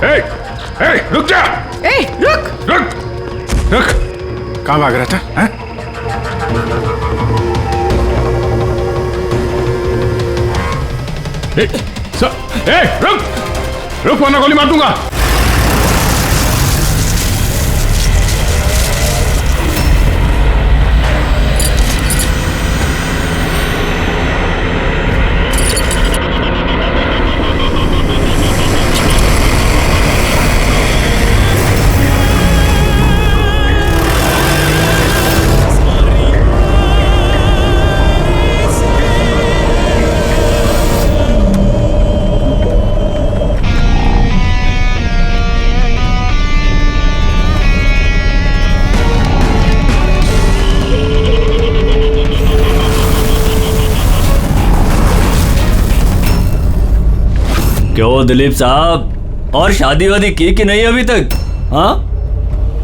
ए, रुक जा। रुक रुक रुक, कहाँ भाग रहा था? हैं? रुक रुक, वरना गोली मार दूंगा। क्यों दिलीप साहब, और शादी वादी की कि नहीं अभी तक? हाँ,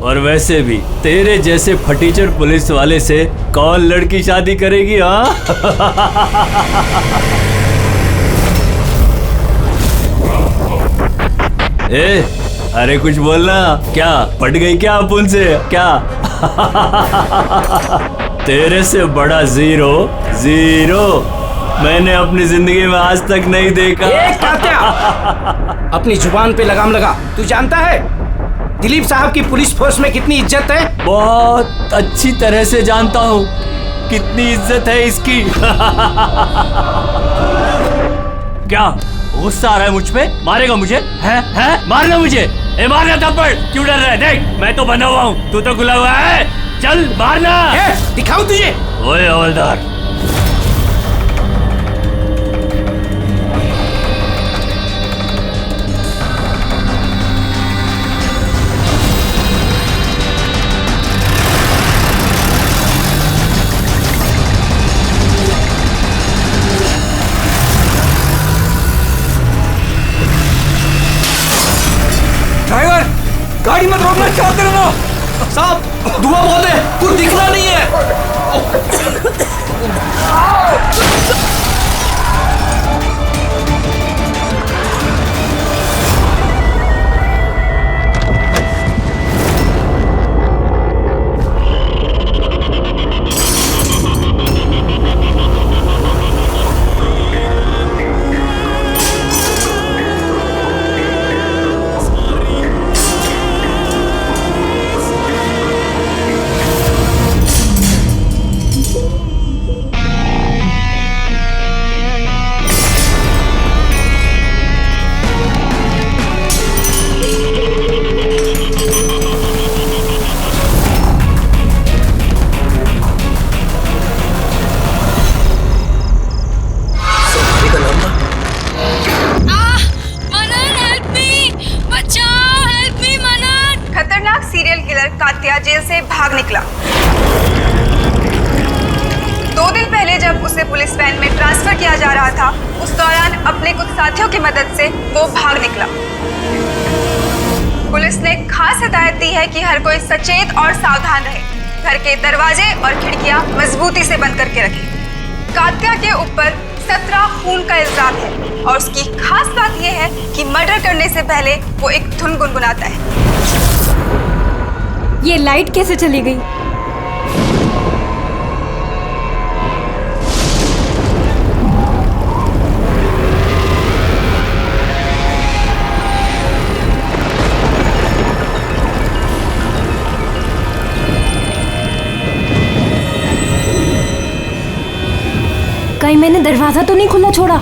और वैसे भी तेरे जैसे फटीचर पुलिस वाले से कौन लड़की शादी करेगी? हाँ अरे कुछ बोलना, क्या पट गई क्या अपुन से? क्या तेरे से बड़ा जीरो मैंने अपनी जिंदगी में आज तक नहीं देखा। क्या अपनी जुबान पे लगाम लगा। तू जानता है दिलीप साहब की पुलिस फोर्स में कितनी इज्जत है? बहुत अच्छी तरह से जानता हूँ कितनी इज्जत है इसकी। क्या गुस्सा आ रहा है मुझ पे? मारेगा मुझे? है मारना मुझे? मारना थप्पड़। क्यों डर रहा है? देख मैं तो बंधा हुआ हूँ, तू तो खुला हुआ है। चल मारना। दिखाऊं तुझे? ओए हवलदार, गाड़ी मत रोकना। क्या कर रहे हो साहब? धुआं बहुत है, कुछ दिखना नहीं है। जेल से भाग निकला। 2 दिन पहले जब उसे पुलिस वैन में ट्रांसफर किया जा रहा था, उस दौरान अपने कुछ साथियों की मदद से वो भाग निकला। पुलिस ने खास हिदायत दी है कि हर कोई सचेत और सावधान रहे, घर के दरवाजे और खिड़कियां मजबूती से बंद करके रखें। कात्या के ऊपर 17 खून का इल्जाम है और उसकी खास बात यह है कि मर्डर करने से पहले वो एक धुन गुनगुनाता है। ये लाइट कैसे चली गई? कहीं मैंने दरवाजा तो नहीं खुला छोड़ा?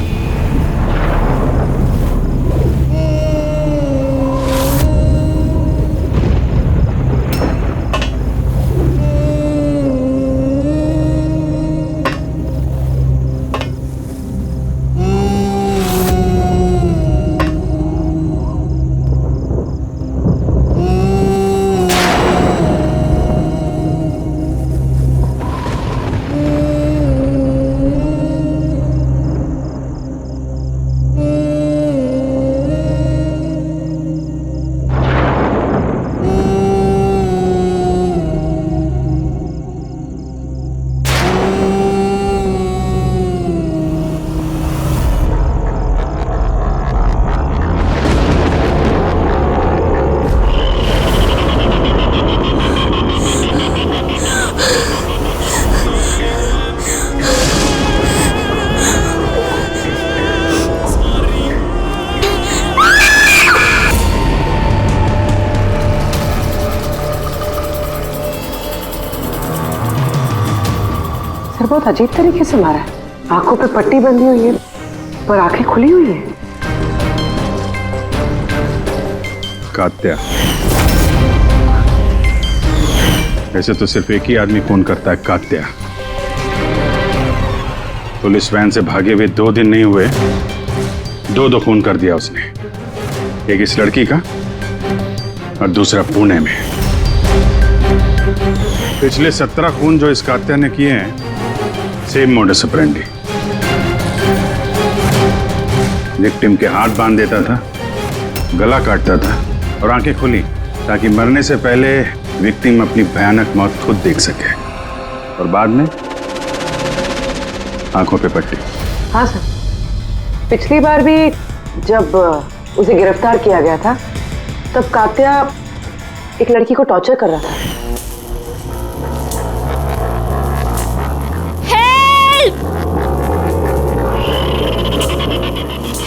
पत्थर बहुत अजीब तरीके से मारा है। आंखों पे पट्टी बंधी हुई है पर आंखें खुली हुई है। कात्या, ऐसे तो सिर्फ एक ही आदमी खून करता है, कात्या। पुलिस वैन से भागे हुए 2 दिन नहीं हुए, दो खून कर दिया उसने। एक इस लड़की का और दूसरा पुणे में। पिछले 17 खून जो इस कात्या ने किए हैं, सेम मोडस ऑपरेंडी। विक्टिम के हाथ बांध देता था, गला काटता था और आंखें खुली ताकि मरने से पहले विक्टिम अपनी भयानक मौत खुद देख सके। और बाद में आंखों पे पट्टी। हाँ सर, पिछली बार भी जब उसे गिरफ्तार किया गया था तब कात्या एक लड़की को टॉर्चर कर रहा था। हेल्प!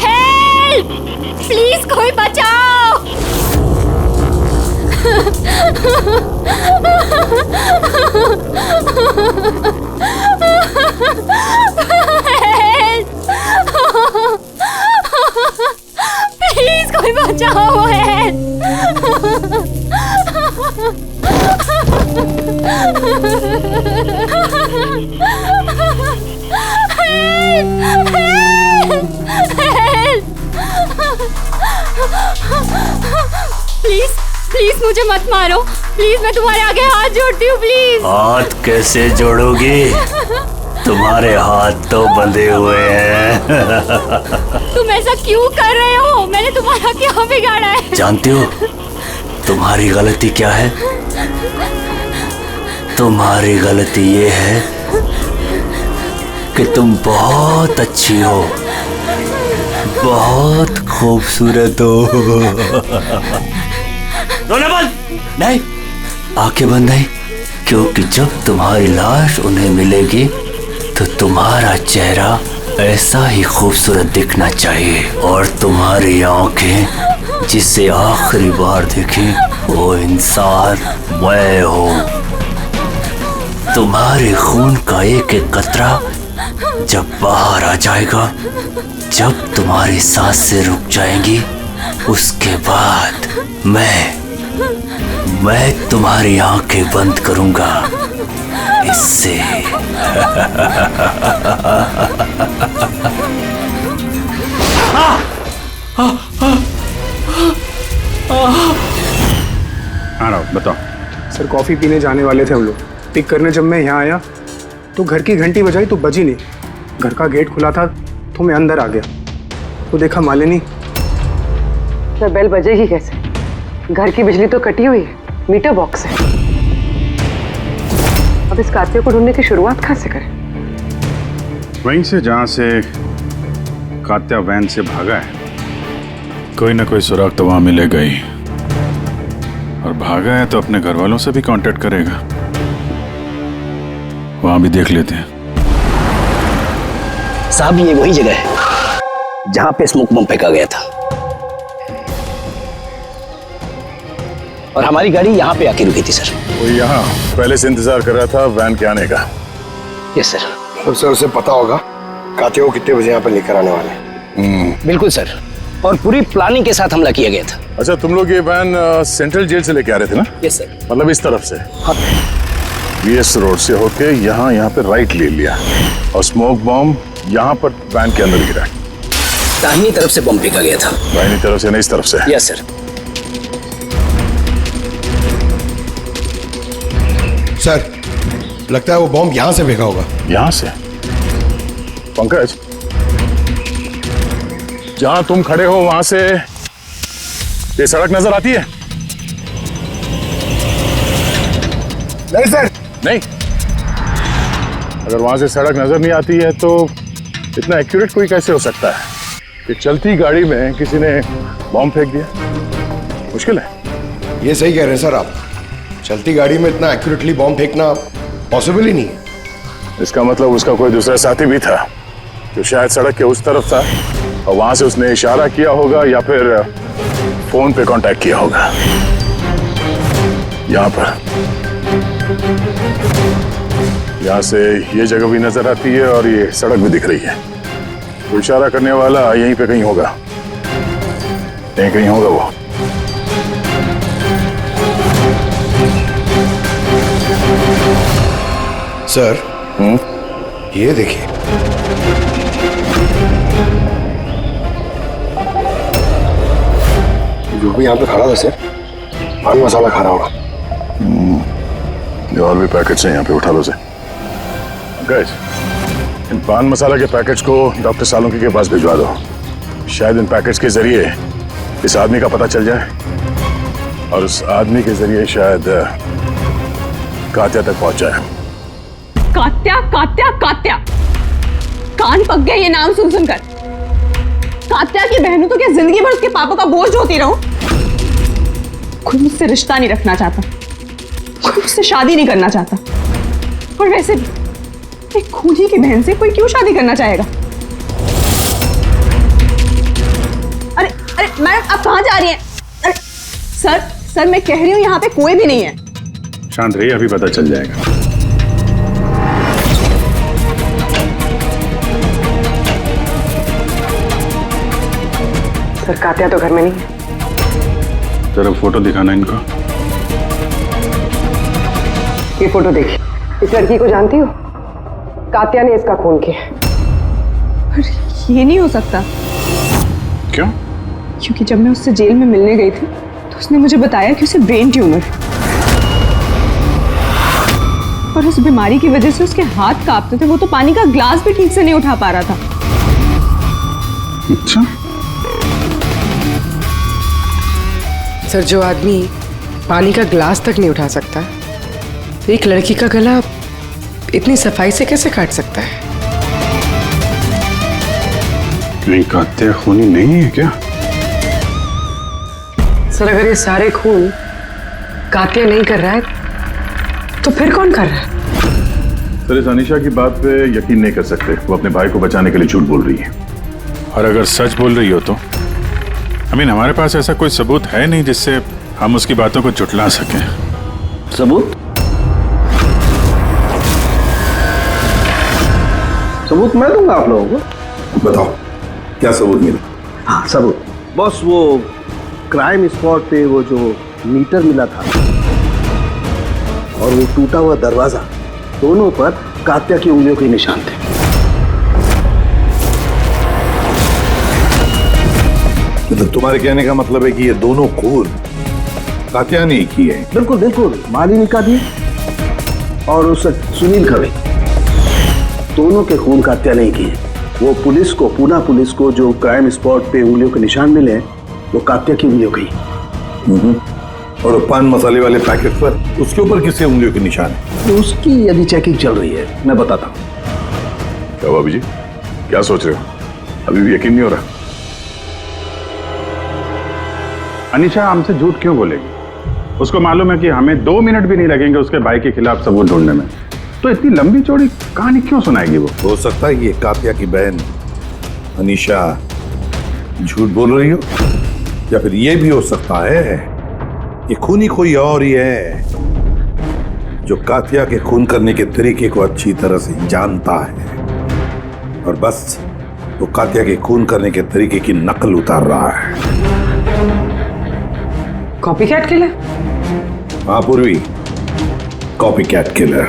हेल्प! प्लीज कोई बचाओ! प्लीज कोई बचाओ! प्लीज प्लीज मुझे मत मारो, प्लीज मैं तुम्हारे आगे हाथ जोड़ती हूँ, प्लीज। हाथ कैसे जोड़ोगी? तुम्हारे हाथ तो बंधे हुए हैं। तुम ऐसा क्यों कर रहे हो? मैंने तुम्हारा क्या बिगाड़ा है? जानती हो तुम्हारी गलती क्या है? तुम्हारी गलती ये है कि तुम बहुत अच्छी हो, बहुत खूबसूरत हो। रोना बंद! नहीं, आंखें बंद नहीं, क्योंकि जब तुम्हारी लाश उन्हें मिलेगी तो तुम्हारा चेहरा ऐसा ही खूबसूरत दिखना चाहिए। और तुम्हारी आंखें जिसे आखिरी बार देखी वो इंसान मैं हूँ। तुम्हारे खून का एक एक कतरा जब बाहर आ जाएगा, जब तुम्हारी सांसें रुक जाएंगी, उसके बाद मैं तुम्हारी आंखें बंद करूंगा। इससे हाँ राव, बताओ। सर कॉफ़ी पीने जाने वाले थे हम लोग। पिक करने जब मैं यहाँ आया तो घर की घंटी बजाई तो बजी नहीं। घर का गेट खुला था तो मैं अंदर आ गया तो देखा मालिनी। सर बेल बजेगी कैसे? घर की बिजली तो कटी हुई है, मीटर बॉक्स है। अब इस कात्या को ढूंढने की शुरुआत कहाँ से करें? वहीं से जहाँ से कात्या वैन से भागा है। कोई ना कोई सुराग तो वहां मिलेगा ही। और भागा है तो अपने घर वालों से भी कांटेक्ट करेगा। वहां भी देख लेते हैं। साहब ये वही जगह है जहां पे स्मोक बम फेंका गया था और हमारी गाड़ी यहाँ पे आके रुकी थी सर। वो यहाँ पहले से इंतजार कर रहा था वैन के आने का। Yes sir. तो सर उसे पता होगा कात्या को कितने बजे यहाँ पर लेकर आने वाले। बिल्कुल सर, और पूरी प्लानिंग के साथ हमला किया गया था। अच्छा, तुम लोग ये वैन सेंट्रल जेल से लेके आ रहे थे ना? Yes sir. मतलब इस तरफ से? हाँ। बीएस रोड से होके यहाँ पे राइट ले लिया और स्मोक बम यहाँ पर वैन के अंदर गिरा। दाहिनी तरफ से बम फेंका गया था। दाहिनी तरफ से नहीं, इस तरफ से? Yes sir. सर लगता है वो बॉम्ब यहाँ से फेंका होगा। यहाँ से? पंकज, जहां तुम खड़े हो वहां से ये सड़क नजर आती है? नहीं सर। नहीं? अगर वहां से सड़क नजर नहीं आती है तो इतना एक्यूरेट कोई कैसे हो सकता है कि चलती गाड़ी में किसी ने बॉम्ब फेंक दिया? मुश्किल है। ये सही कह रहे हैं सर आप। चलती गाड़ी में इतना एक्यूरेटली बॉम्ब फेंकना पॉसिबल ही नहीं है। इसका मतलब उसका कोई दूसरा साथी भी था जो शायद सड़क के उस तरफ था और वहां से उसने इशारा किया होगा या फिर फोन पे कांटेक्ट किया होगा। यहाँ से ये जगह भी नजर आती है और ये सड़क भी दिख रही है। तो इशारा करने वाला यहीं पे कहीं होगा, यहीं कहीं होगा वो। सर ये देखिए, जो भी यहाँ पे खड़ा था सर, पान मसाला खा रहा होगा। ये और भी पैकेट्स हैं यहाँ पे, उठा लो से। गाइस, इन पान मसाला के पैकेट्स को डॉक्टर सालुंकी के पास भिजवा दो। शायद इन पैकेट्स के जरिए इस आदमी का पता चल जाए और उस आदमी के जरिए शायद कात्या तक पहुंच जाए। कात्या कात्या कात्या, कान पक गए ये नाम सुन सुनकर। कात्या की बहनों तो क्या जिंदगी भर उसके पापा का बोझ होती रहूं? कोई मुझसे रिश्ता नहीं रखना चाहता, कोई मुझसे शादी नहीं करना चाहता। और वैसे भी एक खूनी की बहन से कोई क्यों शादी करना चाहेगा? अरे अरे मैडम, आप कहाँ जा रही हैं? अरे सर मैं कह रही हूँ यहाँ पे कोई भी नहीं है। शांत रहिए, अभी पता चल जाएगा। सर, कात्या तो घर में नहीं है। जरा फोटो दिखाना इनको। ये फोटो देखिए। इस लड़की को जानती हो? कात्या ने इसका खून किया। अरे ये नहीं हो सकता। क्यों? क्योंकि जब मैं उससे जेल में मिलने गई थी तो उसने मुझे बताया कि उसे ब्रेन ट्यूमर है और उस बीमारी की वजह से उसके हाथ कांपते थे। वो तो पानी का ग्लास भी ठीक से नहीं उठा पा रहा था। अच्छा, सर, जो आदमी पानी का ग्लास तक नहीं उठा सकता, एक लड़की का गला इतनी सफाई से कैसे काट सकता है? नहीं, कात्या खूनी नहीं है क्या? सर, अगर ये सारे खून कात्या नहीं कर रहा है तो फिर कौन कर रहा है? सर, इस अनीशा की बात पे यकीन नहीं कर सकते। वो अपने भाई को बचाने के लिए झूठ बोल रही है। और अगर सच बोल रही हो तो हमारे पास ऐसा कोई सबूत है नहीं जिससे हम उसकी बातों को झुठला सकें। सबूत? सबूत मैं दूंगा आप लोगों को। बताओ क्या सबूत मिला? हाँ सबूत बॉस, वो क्राइम स्पॉट पे वो जो मीटर मिला था और वो टूटा हुआ दरवाजा, दोनों पर कात्या की उंगलियों के निशान थे। मतलब तुम्हारे कहने का मतलब है कि ये दोनों खून कात्या ने किए हैं? बिल्कुल बिल्कुल, मालिनी का भी और उस सुनील का भी, दोनों के खून कात्या नहीं किए। वो पुलिस को, पूना पुलिस को जो क्राइम स्पॉट पे उंगलियों के निशान मिले हैं वो कात्या की उंगलियों के ही। और पान मसाले वाले पैकेट पर उसके ऊपर किसके उंगलियों के निशान है? तो उसकी अभी चेकिंग चल रही है, मैं बताता हूँ। क्या हुआ अभी जी, क्या सोच रहे हो? अभी भी यकीन नहीं हो रहा? अनीशा हमसे झूठ क्यों बोलेगी? उसको मालूम है कि हमें 2 मिनट भी नहीं लगेंगे उसके भाई के खिलाफ सबूत ढूंढने में। तो इतनी लंबी चौड़ी कहानी क्यों सुनाएगी वो? हो सकता है ये कात्या की बहन अनीशा झूठ बोल रही हो, या फिर ये भी हो सकता है कि खूनी कोई और ही है जो कात्या के खून करने के तरीके को अच्छी तरह से जानता है और बस वो कात्या के खून करने के तरीके की नकल उतार रहा है। Copycat killer? हाँ पूर्वी, कॉपीकैट किलर।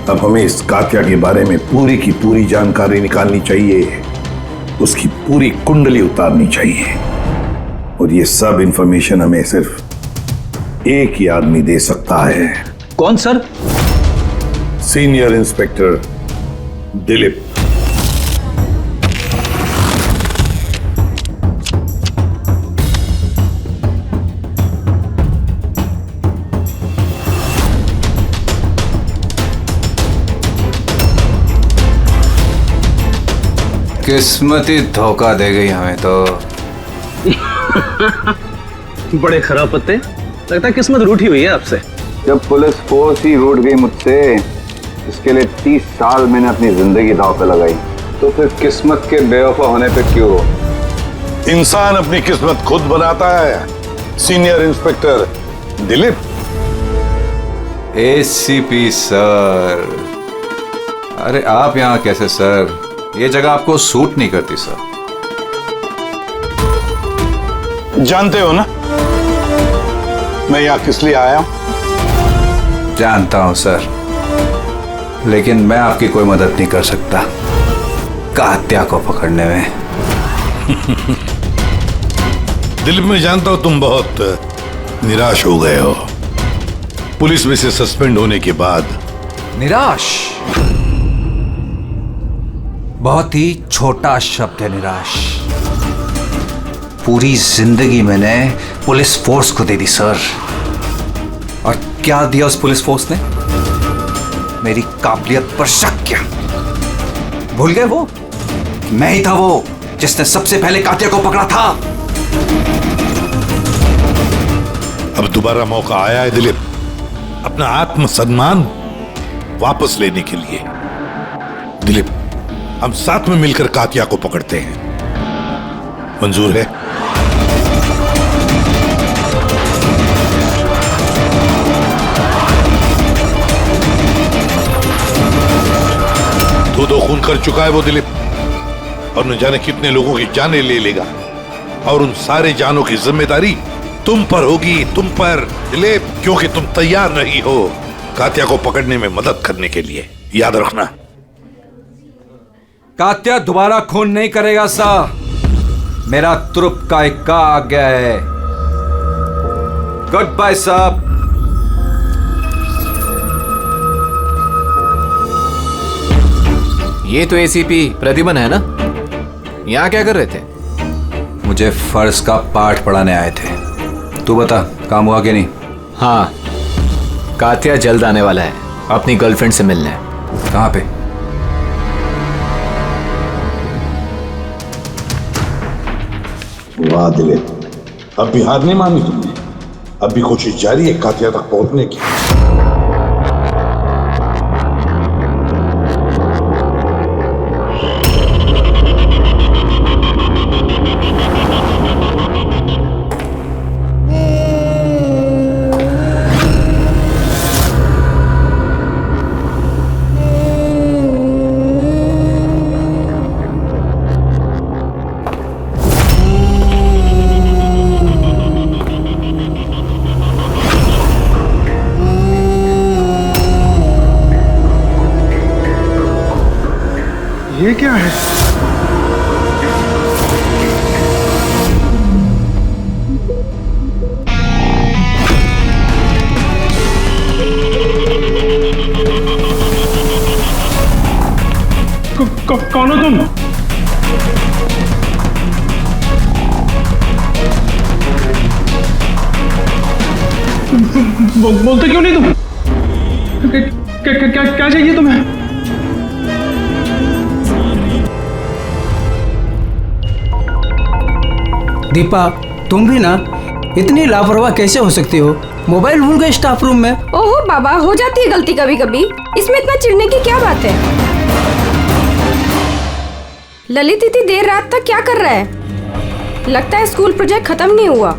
अब हमें इस कात्या के बारे में पूरी की पूरी जानकारी निकालनी चाहिए, उसकी पूरी कुंडली उतारनी चाहिए और ये सब इंफॉर्मेशन हमें सिर्फ एक ही आदमी दे सकता है। कौन सर? Senior inspector Dilip. किस्मत ही धोखा दे गई हमें तो। बड़े खराब पत्ते, लगता है किस्मत रूठी हुई है आपसे। जब पुलिस फोर्स ही रूठ गई मुझसे, इसके लिए 30 साल मैंने अपनी जिंदगी दांव पे लगाई, तो फिर किस्मत के बेवफा होने पे क्यों? इंसान अपनी किस्मत खुद बनाता है, senior inspector Dilip. ACP sir, अरे आप यहाँ कैसे सर? ये जगह आपको सूट नहीं करती सर। जानते हो ना मैं यहाँ किस लिए आया हूं? जानता हूं सर, लेकिन मैं आपकी कोई मदद नहीं कर सकता कात्या को पकड़ने में। दिलीप, मैं जानता हूं तुम बहुत निराश हो गए हो पुलिस में से सस्पेंड होने के बाद। निराश बहुत ही छोटा शब्द है, निराश। पूरी जिंदगी मैंने पुलिस फोर्स को दे दी सर, और क्या दिया उस पुलिस फोर्स ने? मेरी काबिलियत पर शक किया। भूल गए वो? मैं ही था वो जिसने सबसे पहले कातिया को पकड़ा था। अब दोबारा मौका आया है दिलीप अपना आत्मसम्मान वापस लेने के लिए। दिलीप, हम साथ में मिलकर कातिया को पकड़ते हैं, मंजूर है? दो खून कर चुका है वो दिलीप, और न जाने कितने लोगों की जानें ले लेगा, और उन सारे जानों की जिम्मेदारी तुम पर होगी, तुम पर दिलीप, क्योंकि तुम तैयार नहीं हो कात्या को पकड़ने में मदद करने के लिए। याद रखना। कात्या दोबारा खून नहीं करेगा साहब, मेरा तुरुप का इक्का आ गया है। गुड बाय साहब। ये तो एसीपी प्रतिमन है ना? यहाँ क्या कर रहे थे? मुझे फर्ज का पाठ पढ़ाने आए थे। तू बता, काम हुआ कि नहीं? हाँ, कात्या जल्द आने वाला है अपनी गर्लफ्रेंड से मिलने। कहाँ पे? वाह दिलीप, अब भी हार नहीं मानी तुमने। अब भी कोशिश जारी है कातिया तक पहुंचने की। ये क्या है? कौन हो तुम? बोलते क्यों नहीं तुम? क्या चाहिए तुम्हें? दीपा, तुम भी ना इतनी लापरवाह कैसे हो सकती हो? मोबाइल भूल गए स्टाफ रूम में। ओहो बाबा, हो जाती है गलती कभी कभी, इसमें इतना चिढ़ने की क्या बात है? ललित इतनी देर रात तक क्या कर रहा है? लगता है स्कूल प्रोजेक्ट खत्म नहीं हुआ।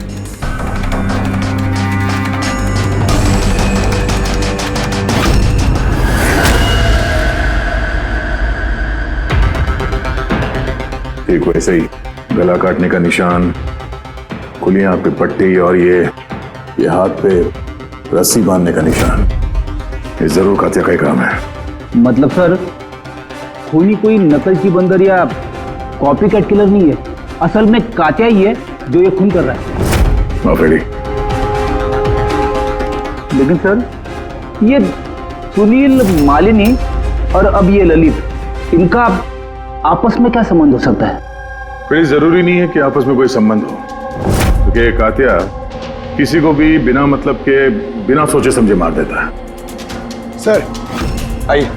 ठीक वैसे ही गला काटने का निशान, खुली आंख पे पट्टी, और ये हाथ पे रस्सी बांधने का निशान, ये जरूर कातिया का ही काम है। मतलब सर, खूनी कोई नकलची बंदर या कॉपी कैट किलर नहीं है, असल में कातिया ही है जो ये खून कर रहा है। माफेड़ी। लेकिन सर, ये सुनील, मालिनी और अब ये ललित, इनका आपस में क्या संबंध हो सकता है? फिर जरूरी नहीं है कि आपस में कोई संबंध हो, क्योंकि कातिया किसी को भी बिना मतलब के, बिना सोचे समझे मार देता है। सर आइए।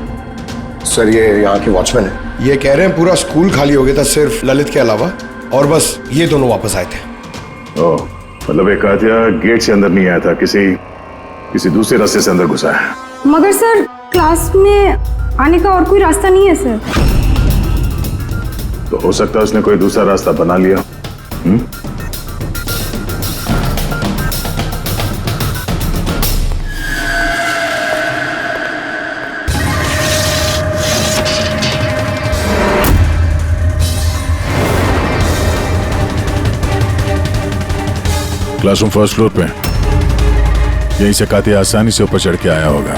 सर, ये यहाँ के वॉचमैन है, ये कह रहे हैं पूरा स्कूल खाली हो गया था सिर्फ ललित के अलावा, और बस ये दोनों वापस आए थे। ओह, मतलब एक कातिया गेट से अंदर नहीं आया था, किसी दूसरे रास्ते से अंदर घुसा है। मगर सर, क्लास में आने का और कोई रास्ता नहीं है सर। तो हो सकता है उसने कोई दूसरा रास्ता बना लिया। क्लासरूम फर्स्ट फ्लोर पे। यहीं से कातिया आसानी से ऊपर चढ़ के आया होगा।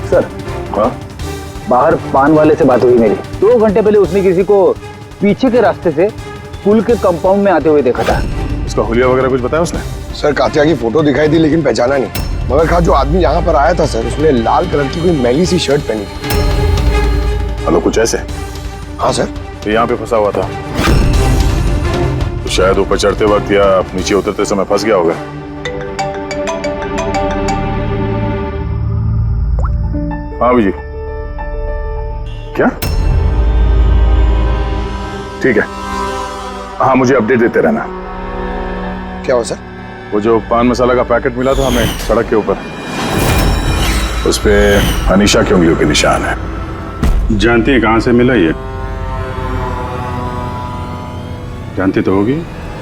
सर, बाहर पान वाले से बात हुई मेरी। 2 घंटे पहले उसने किसी को पीछे के रास्ते से पुल के कंपाउंड में आते हुए देखा था। उसका हुलिया वगैरह कुछ बताया उसने? सर कातिया की फोटो दिखाई दी लेकिन पहचाना नहीं। मगर कहा जो आदमी यहाँ पर आया था सर, उसने लाल कलर की कोई मैली सी शर्ट पहनी थी। हेलो, कुछ ऐसे? हाँ सर। तो यहाँ पे फंसा हुआ था तो शायद ऊपर चढ़ते वक्त या नीचे उतरते समय फंस गया होगा। हाँ जी, क्या? ठीक है, हाँ मुझे अपडेट देते रहना। क्या हुआ सर? वो जो पान मसाला का पैकेट मिला था हमें सड़क के ऊपर, उस पे अनीशा की उंगलियों के निशान है। जानती है कहाँ से मिला ये? जानती तो होगी।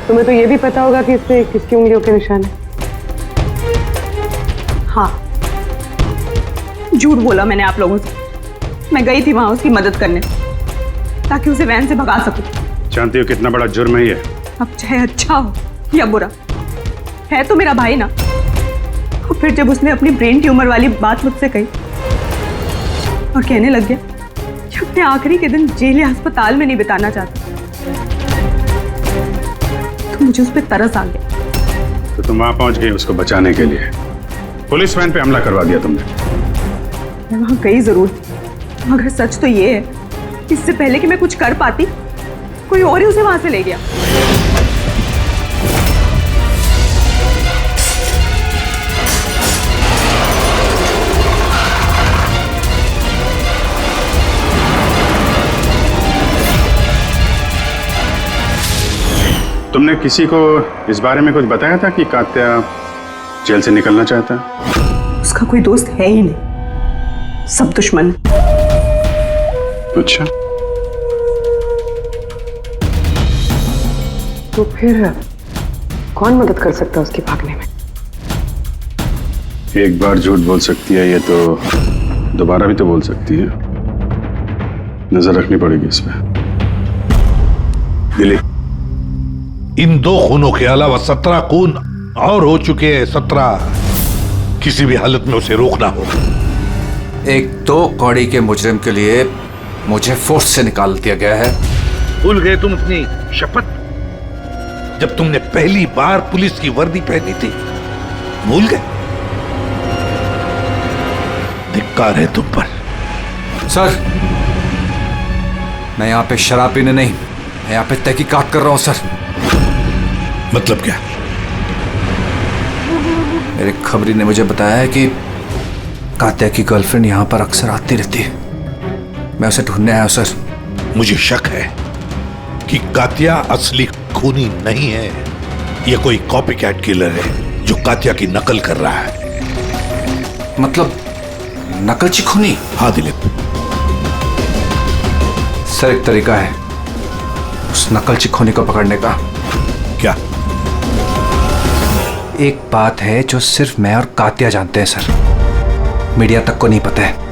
तुम्हें तो ये भी पता होगा कि इसमें किसकी उंगलियों के निशान है। हाँ, झूठ बोला मैंने आप लोगों से। मैं गई थी वहां उसकी मदद करने ताकि उसे वैन से भगा सकूं। जानती हो कितना बड़ा जुर्म है ये? अब चाहे अच्छा हो या बुरा, है तो मेरा भाई ना। और फिर जब उसने अपनी ब्रेन ट्यूमर वाली बात मुझसे कही और कहने लग गया कि अपने आखिरी के दिन जेल या अस्पताल में नहीं बिताना चाहता, तो मुझे उस पर तरस आ गया। तो तुम वहां पहुंच गई उसको बचाने के लिए। पुलिस वैन पे हमला करवा दिया तुमने। मैं वहां गई जरूर थी, मगर सच तो ये है इससे पहले कि मैं कुछ कर पाती, कोई और ही उसे वहां से ले गया। तुमने किसी को इस बारे में कुछ बताया था कि कात्या जेल से निकलना चाहता है? उसका कोई दोस्त है ही नहीं, सब दुश्मन। अच्छा, तो फिर कौन मदद कर सकता है उसके भागने में? एक बार झूठ बोल सकती है ये तो दोबारा भी तो बोल सकती है। नजर रखनी पड़ेगी इस पे। दिलीप, इन 2 खूनों के अलावा 17 खून और हो चुके हैं। 17। किसी भी हालत में उसे रोकना होगा। एक 2 कौड़ी के मुजरिम के लिए मुझे फोर्स से निकाल दिया गया है। भूल गए तुम अपनी शपथ जब तुमने पहली बार पुलिस की वर्दी पहनी थी? भूल गए? धिक्कार है तुम पर। सर, मैं यहाँ पे शराब पीने नहीं, मैं यहाँ पे तहकीकात कर रहा हूँ सर। मतलब क्या? मेरे खबरी ने मुझे बताया है कि कात्या की गर्लफ्रेंड यहाँ पर अक्सर आती रहती है। मैं उसे ढूंढने आया हूँ सर। मुझे शक है कि कात्या असली खूनी नहीं है। यह कोई कॉपीकैट किलर है जो कात्या की नकल कर रहा है। मतलब नकलची खूनी? हाँ दिलीप। सर, एक तरीका है उस नकलची खूनी को पकड़ने का। क्या? एक बात है जो सिर्फ मैं और कात्या जानते हैं सर, मीडिया तक को नहीं पता है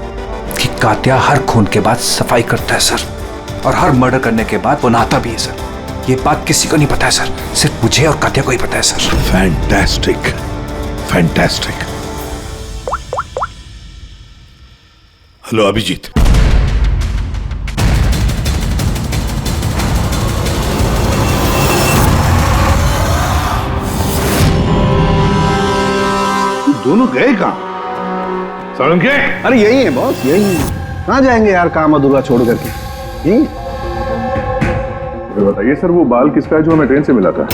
कि कात्या हर खून के बाद सफाई करता है सर, और हर मर्डर करने के बाद वो नहाता भी है सर। ये बात किसी को नहीं पता है सर, सिर्फ मुझे और कात्या को ही पता है sir. Fantastic, fantastic. Hello Abhijeet. दोनों गए कहाँ? सालुंके? अरे यही है बॉस, यही है। कहाँ जाएंगे यार काम अधूरा छोड़ करके? यही। बताइए सर, वो बाल किसका है जो हमें ट्रेन से मिला था?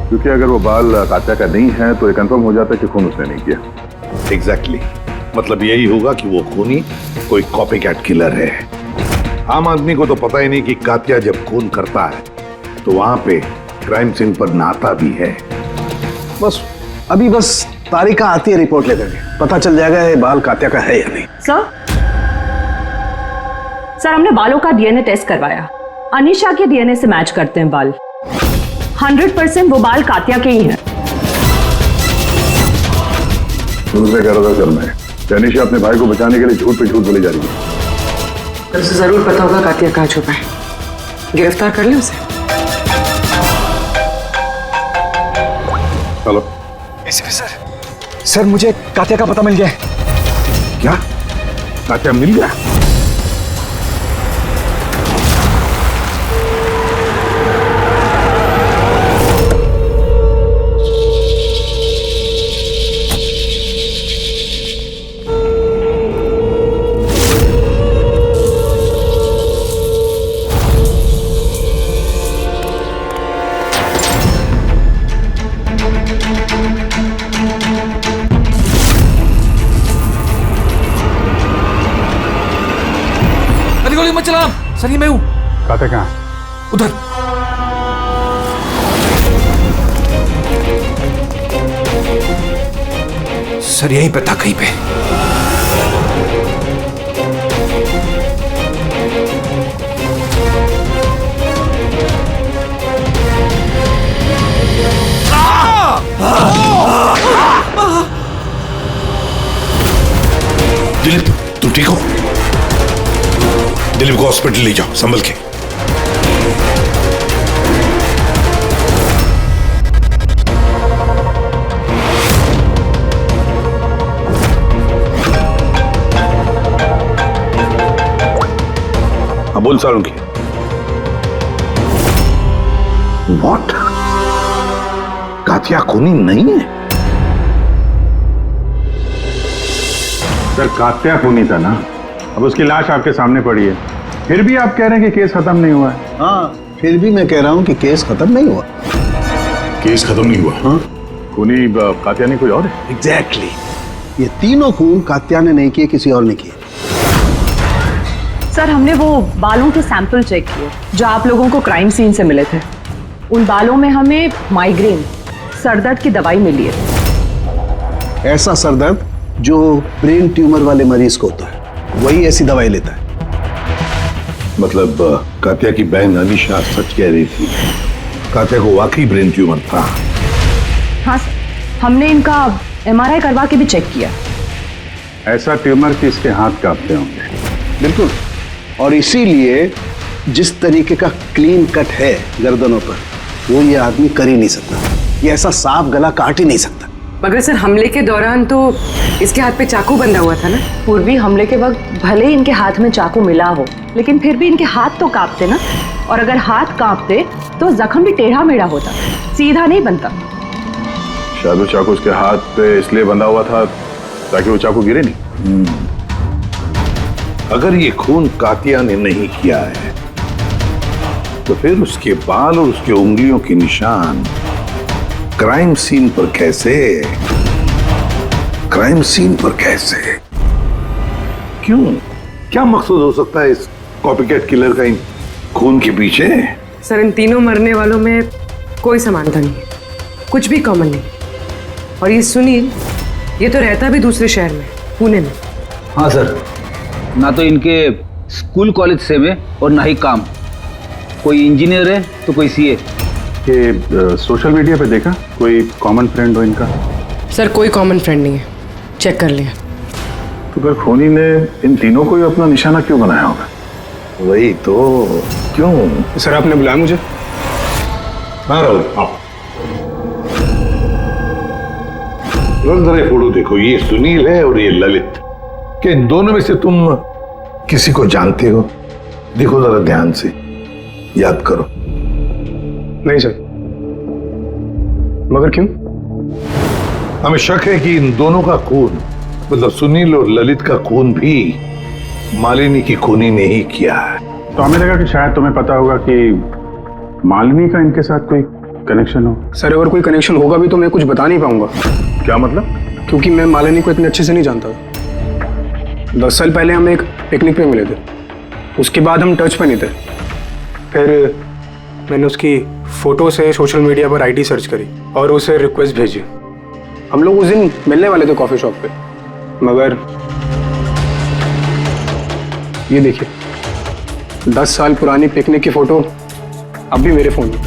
क्योंकि अगर वो बाल कात्या का नहीं है तो ये कंफर्म हो जाता है कि खून उसने नहीं किया। एग्जैक्टली, मतलब यही होगा कि वो खूनी कोई कॉपीकैट किलर है। आम आदमी को तो पता ही नहीं कि कात्या जब खून करता है तो वहां पे क्राइम सीन पर नहाता भी है। बस अभी तारिका आती है रिपोर्ट लेकर के, पता चल जाएगा ये बाल कात्या का है या नहीं। सर, हमने बालों का डीएनए टेस्ट करवाया। अनीशा के डीएनए से मैच करते हैं बाल। 100% वो बाल कात्या के ही हैं। शुरू से कह रहा था सर मैं, अनीशा अपने भाई को बचाने के लिए झूठ पे झूठ बोली जा रही है। उसे जरूर पता होगा कातिया कहाँ छुपा है। गिरफ्तार कर ले उसे। चलो। एसीपी सर मुझे कातिया का पता मिल गया है। क्या? कातिया मिल गया? गोली मत चला सर, ये मैं हूं। कातिया कहाँ? उधर। सर यहीं पे था कहीं पे। दिलीप तुम ठीक हो? दिलीप को हॉस्पिटल ले जाओ संभल के। हाँ बोल सालुंकी। व्हाट? कातिया खूनी नहीं है? सर कातिया खूनी था ना, अब उसकी लाश आपके सामने पड़ी है, फिर भी आप कह रहे हैं कि केस खत्म नहीं हुआ है। हाँ फिर भी मैं कह रहा हूं कि केस खत्म नहीं हुआ। केस खत्म नहीं हुआ? हाँ खूनी कातिया नहीं कोई और है? एग्जैक्टली ये तीनों खून कात्या ने नहीं किए, किसी और ने किए। सर हमने वो बालों के सैंपल चेक किए जो आप लोगों को क्राइम सीन से मिले थे। उन बालों में हमें माइग्रेन, सरदर्द की दवाई मिली है। ऐसा सरदर्द जो ब्रेन ट्यूमर वाले मरीज को होता है, वही ऐसी दवाई लेता है। मतलब कातिया की बहन अनीशा सच कह रही थी, कातिया को वाकई ब्रेन ट्यूमर था। हाँ सर, हमने इनका MRI करवा के भी चेक किया। ऐसा ट्यूमर कि इसके हाथ कांपते होंगे। बिल्कुल, और इसीलिए जिस तरीके का क्लीन कट है गर्दनों पर, वो ये आदमी कर ही नहीं सकता। ये ऐसा साफ गला काट ही नहीं सकता। मगर सर हमले के दौरान तो इसके हाथ पे चाकू बंधा हुआ था ना। पूर्वी हमले के वक्त भले ही इनके हाथ में चाकू मिला हो, लेकिन फिर भी इनके हाथ तो कांपते ना, और अगर हाथ कांपते तो जख्म भी टेढ़ा मेढ़ा होता, सीधा नहीं बनता। शायद वो चाकू उसके हाथ पे इसलिए बंधा हुआ था ताकि वो चाकू गिरे नहीं। अगर ये खून कातिया ने नहीं किया है तो फिर उसके बाल और उसके उंगलियों के निशान क्राइम सीन पर कैसे? क्राइम सीन पर कैसे? क्यों? क्या मकसद हो सकता है इस कॉपीकैट किलर का इन खून के पीछे? सर इन तीनों मरने वालों में कोई समानता नहीं है, कुछ भी कॉमन नहीं। और ये सुनील, ये तो रहता भी दूसरे शहर में, पुणे में। हाँ सर, ना तो इनके स्कूल कॉलेज सेम है और ना ही काम। कोई इंजीनियर है तो कोई CA। ये सोशल मीडिया पे देखा कोई कॉमन फ्रेंड हो इनका? सर कोई कॉमन फ्रेंड नहीं है, चेक कर लिया। तो फिर खूनी ने इन तीनों को ही अपना निशाना क्यों बनाया होगा? वही तो, क्यों? सर आपने बुलाया मुझे? हाँ राहुल आओ। जरा फोटो देखो, ये सुनील है और ये ललित। क्या इन दोनों में से तुम किसी को जानते हो? देखो जरा ध्यान से, याद करो। नहीं सर। मगर क्यों? हमें शक है कि इन दोनों का खून, मतलब सुनील और ललित का खून भी मालिनी की खूनी ने ही किया है। तो हमें लगा कि शायद तुम्हें पता होगा कि मालिनी का इनके साथ कोई कनेक्शन हो। सर अगर कोई कनेक्शन होगा भी तो मैं कुछ बता नहीं पाऊंगा। क्या मतलब? क्योंकि मैं मालिनी को इतने अच्छे से नहीं जानता। 10 साल पहले हम एक पिकनिक पे मिले थे, उसके बाद हम टच पे नहीं थे। फिर मैंने उसकी फोटो से सोशल मीडिया पर ID सर्च करी और उसे रिक्वेस्ट भेजी। हम लोग उस दिन मिलने वाले थे कॉफी शॉप पे, मगर ये देखिए 10 साल पुरानी पिकनिक की फोटो अब भी मेरे फोन में।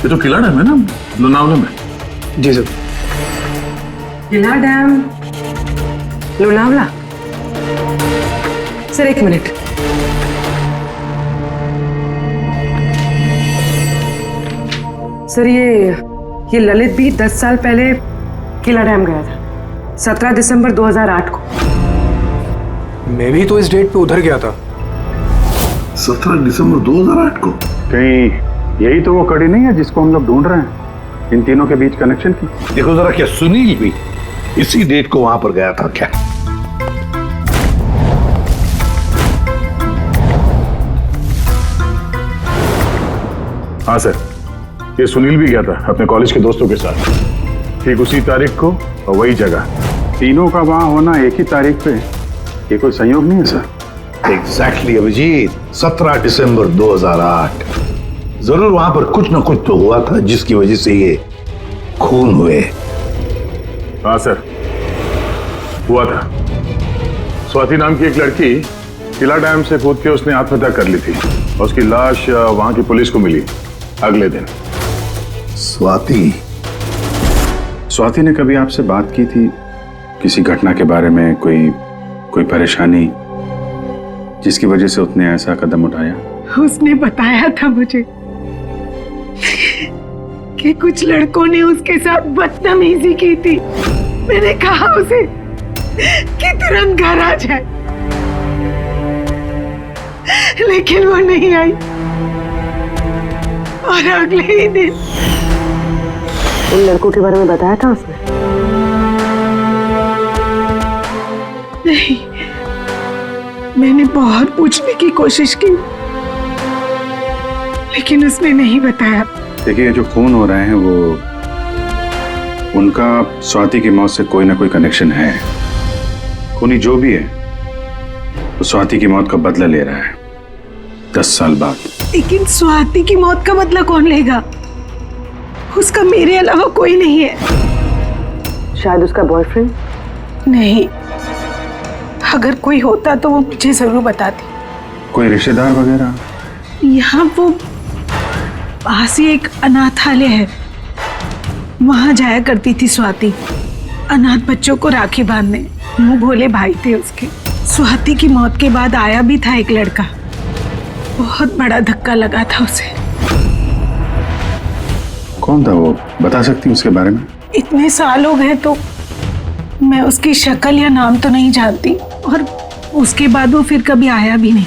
ये तो किला डैम है ना लोनावला में? जी सर। किला डैम लोनावला। सर एक मिनट। सर ये ललित भी 10 साल पहले किला डैम गया था, 17 दिसंबर 2008 को। मैं भी तो इस डेट पे उधर गया था। 17 दिसंबर 2008 को? कहीं यही तो वो कड़ी नहीं है जिसको हम लोग ढूंढ रहे हैं, इन तीनों के बीच कनेक्शन की? देखो जरा, क्या सुनील भी इसी डेट को वहां पर गया था क्या? हाँ सर, ये सुनील भी गया था अपने कॉलेज के दोस्तों के साथ, ठीक उसी तारीख को और वही जगह। तीनों का वहां होना एक ही तारीख पे, ये कोई संयोग नहीं है सर? एग्जैक्टली अभिजीत, 17 दिसंबर 2008। जरूर वहां पर कुछ ना कुछ तो हुआ था जिसकी वजह से ये खून हुए। हाँ सर, हुआ था। स्वाति नाम की एक लड़की किला डैम से कूद के उसने आत्महत्या कर ली थी और उसकी लाश वहां की पुलिस को मिली अगले दिन। स्वाति ने कभी आपसे बात की थी किसी घटना के बारे में, कोई परेशानी जिसकी वजह से उसने ऐसा कदम उठाया? उसने बताया था मुझे कि कुछ लड़कों ने उसके साथ बदतमीजी की थी। मैंने कहा उसे कि तुरंत घर आ जाए, लेकिन वो नहीं आई और अगले ही दिन उन लड़कों के बारे में बताया था उसने? नहीं, मैंने बहुत पूछने की कोशिश की लेकिन उसने नहीं बताया। देखिए, जो खून हो रहे हैं वो उनका स्वाति की मौत से कोई ना कोई कनेक्शन है। खूनी जो भी है वो स्वाति की मौत का बदला ले रहा है 10 साल बाद। लेकिन स्वाति की मौत का बदला कौन लेगा? उसका मेरे अलावा कोई नहीं है। शायद उसका बॉयफ्रेंड? नहीं, अगर कोई होता तो वो मुझे जरूर बताती। कोई रिश्तेदार वगैरह? यहाँ वो पास ही एक अनाथालय है, वहां जाया करती थी स्वाति, अनाथ बच्चों को राखी बांधने। मुंह भोले भाई थे उसके। स्वाति की मौत के बाद आया भी था एक लड़का, बहुत बड़ा धक्का लगा था उसे। कौन था वो, बता सकती हैं उसके बारे में? इतने साल हो गए तो मैं उसकी शक्ल या नाम तो नहीं जानती, और उसके बाद वो फिर कभी आया भी नहीं।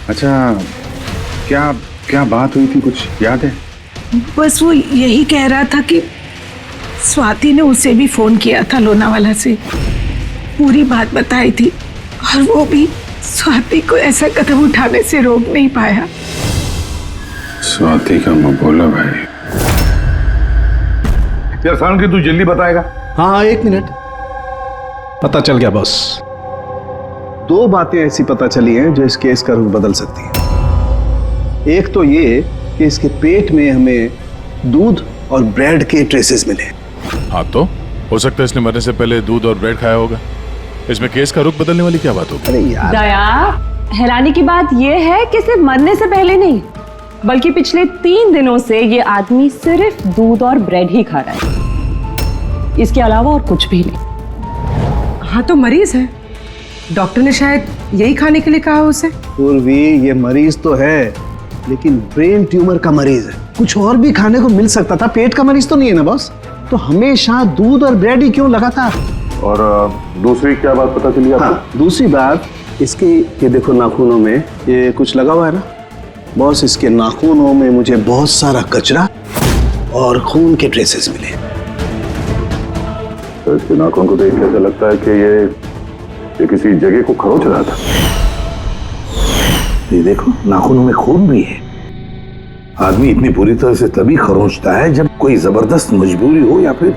अच्छा, क्या बात हुई थी, कुछ याद है? बस वो यही कह रहा था कि स्वाति ने उसे भी फोन किया था लोनावाला से, पूरी बात बताई थी, और वो भी स्वाति को ऐसा कदम उठाने से रोक नहीं पाया। स्वाति का मबोला भाई। यार सारण की तू जल्दी बताएगा? हाँ 1 मिनट। पता चल गया बॉस। 2 बातें ऐसी पता चली हैं जो इस केस का रुख बदल सकती हैं। एक तो ये कि इसके पेट में हमें दूध और ब्रेड के ट्रेसेस मिले। हाँ, तो हो सकता है इसने मरने से पहले दूध और ब्रेड खाया होगा। इसमें केस का रुख बदलने वाली क्या बात होगी? अरे यार, दया, हैरानी की बात यह है कि सिर्फ मरने से पहले नहीं, बल्कि पिछले 3 दिनों से ये आदमी सिर्फ दूध और ब्रेड ही खा रहा है, इसके अलावा और कुछ भी नहीं। हाँ तो मरीज है, डॉक्टर ने शायद यही खाने के लिए कहा उसे। पूर्वी, ये मरीज तो है लेकिन ब्रेन ट्यूमर का मरीज है। कुछ और भी खाने को मिल सकता था, पेट का मरीज तो नहीं है ना बॉस। तो हमेशा दूध और ब्रेड ही क्यों लगा था? और दूसरी क्या बात पता चली आपको? हाँ, दूसरी बात इसकी, ये देखो नाखूनों में ये कुछ लगा हुआ है ना बॉस। इसके नाखूनों में मुझे बहुत सारा कचरा और खून के ट्रेसेस मिले। तो इसके नाखून को देख के ऐसा लगता है कि ये किसी जगह को खरोच रहा था। ये देखो, नाखूनों में खून भी है। आदमी इतनी बुरी तरह से तभी खरोंचता है जब कोई जबरदस्त मजबूरी हो या फिर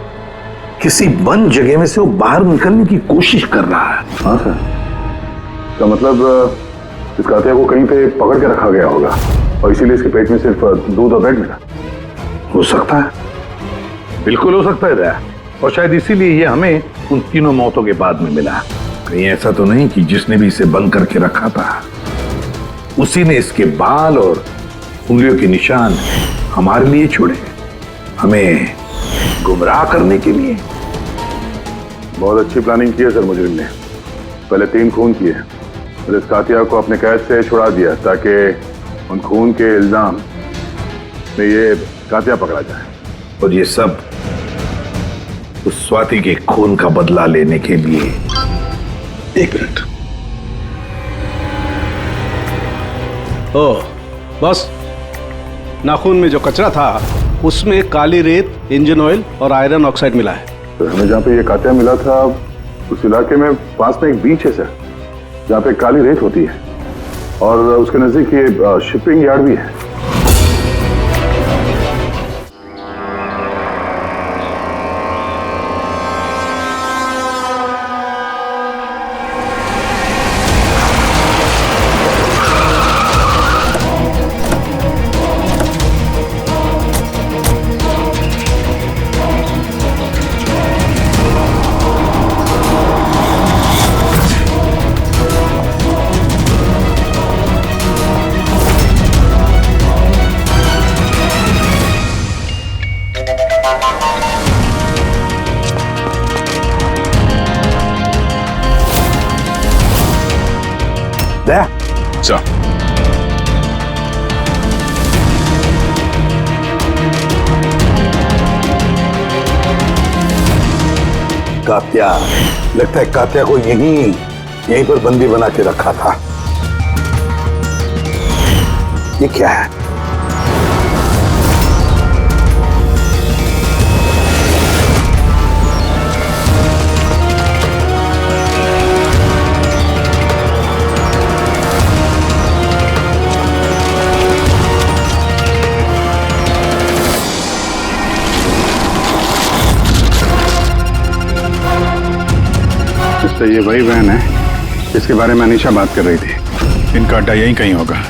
किसी बंद जगह में से वो बाहर निकलने की कोशिश कर रहा है। हाँ सर, इसका मतलब इस कातिया को कहीं पे पकड़ के रखा गया होगा और इसीलिए इसके पेट में सिर्फ दूध और ब्रेड मिला। हो सकता है, बिल्कुल हो सकता है दया। और शायद इसीलिए ये हमें उन तीनों मौतों के बाद में मिला। कहीं ऐसा तो नहीं कि जिसने भी इसे बंद करके रखा था उसी ने इसके बाल और उंगलियों के निशान हमारे लिए छोड़े, हमें गुमराह करने के लिए। बहुत अच्छी प्लानिंग की है सर मुजरिम ने। पहले 3 खून किए, फिर इस कातिया को अपने कैद से छुड़ा दिया ताकि उन खून के इल्जाम में ये कातिया पकड़ा जाए। और ये सब उस स्वाति के खून का बदला लेने के लिए। 1 मिनट। ओह बस, नाखून में जो कचरा था उसमें काली रेत, इंजन ऑयल और आयरन ऑक्साइड मिला है। तो हमें जहाँ पे ये कातिया मिला था उस इलाके में पास में एक बीच है सर, जहाँ पे काली रेत होती है और उसके नजदीक ये शिपिंग यार्ड भी है। So. कात्या, लगता है कात्या को यहीं पर बंदी बना के रखा था। ये क्या है? तो ये वही वैन है जिसके बारे में अनीशा बात कर रही थी। इनका अड्डा यहीं कहीं होगा।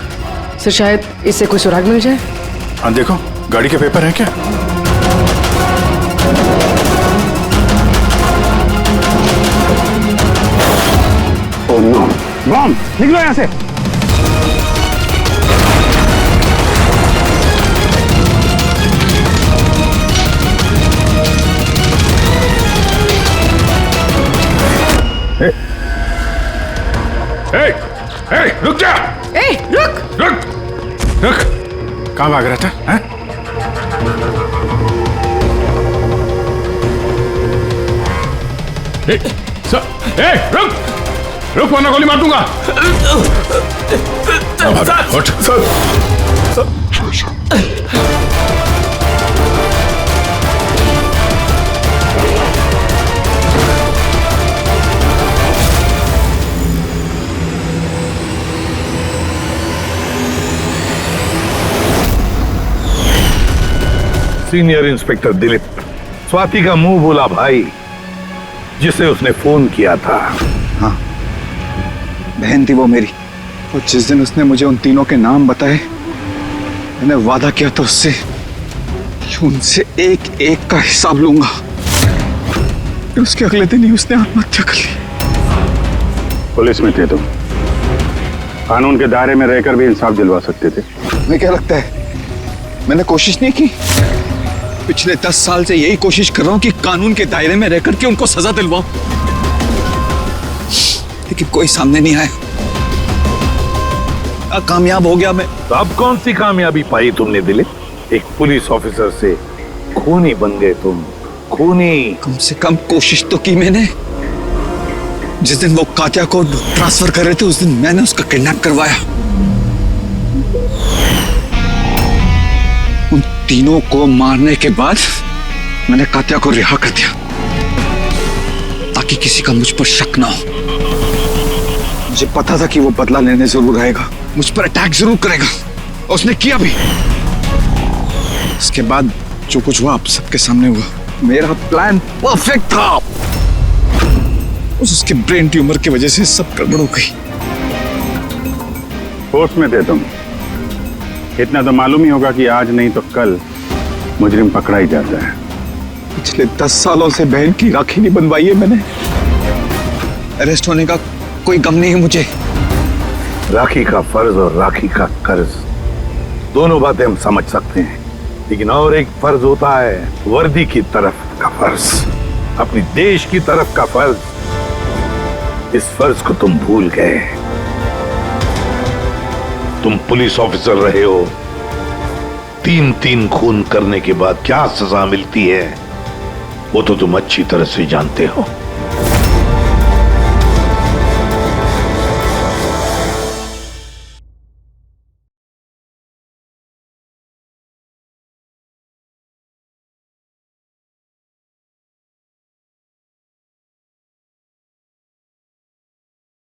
सर शायद इससे कोई सुराग मिल जाए। हाँ देखो, गाड़ी के पेपर है क्या? ओह नो, बम! निकलो यहाँ से। रुक जा! रुक! कहाँ भाग रहा था? हैं? रुक वरना गोली मार दूंगा। उठ। सीनियर इंस्पेक्टर दिलीप, स्वाति का मुंह बोला भाई जिसे उसने फोन किया था। हाँ, बहन थी वो मेरी। और जिस दिन उसने मुझे उन तीनों के नाम बताए, मैंने वादा किया था उससे कि उनसे एक एक का हिसाब लूंगा। उसके अगले दिन ही उसने आत्महत्या कर ली। पुलिस में थे तुम, कानून के दायरे में रहकर भी इंसाफ दिलवा सकते थे। तुम्हें क्या लगता है मैंने कोशिश नहीं की? पिछले 10 साल से यही कोशिश कर रहा हूं कि कानून के दायरे में रहकर के उनको सजा दिलवाऊं, लेकिन कोई सामने नहीं आया। कामयाब हो गया मैं। तो अब कौन सी कामयाबी पाई तुमने दिलीप? एक पुलिस ऑफिसर से खूनी बन गए तुम, खूनी। कम से कम कोशिश तो की मैंने। जिस दिन वो कात्या को ट्रांसफर कर रहे थे उस दिन मैंने उसका किडनैप करवाया। उन तीनों को मारने के बाद मैंने कात्या को रिहा कर दिया ताकि किसी का मुझ पर शक ना हो। मुझे पता था कि वो बदला लेने जरूर आएगा, मुझ पर अटैक जरूर करेगा, और उसने किया भी। इसके बाद जो कुछ हुआ आप सबके सामने हुआ। मेरा प्लान परफेक्ट था, उसके ब्रेन ट्यूमर की वजह से सब गड़बड़ हो गई। फोर्स में थे तुम, इतना तो मालूम ही होगा कि आज नहीं तो कल मुजरिम पकड़ा ही जाता है। पिछले 10 सालों से बहन की राखी नहीं बनवाई है मैंने। अरेस्ट होने का कोई गम नहीं है मुझे। राखी का फर्ज और राखी का कर्ज दोनों बातें हम समझ सकते हैं, लेकिन और एक फर्ज होता है वर्दी की तरफ का फर्ज। अपनी देश की तरफ का फर्ज, इस फर्ज को तुम भूल गए। तुम पुलिस ऑफिसर रहे हो, 3-3 खून करने के बाद क्या सजा मिलती है वो तो तुम अच्छी तरह से जानते हो।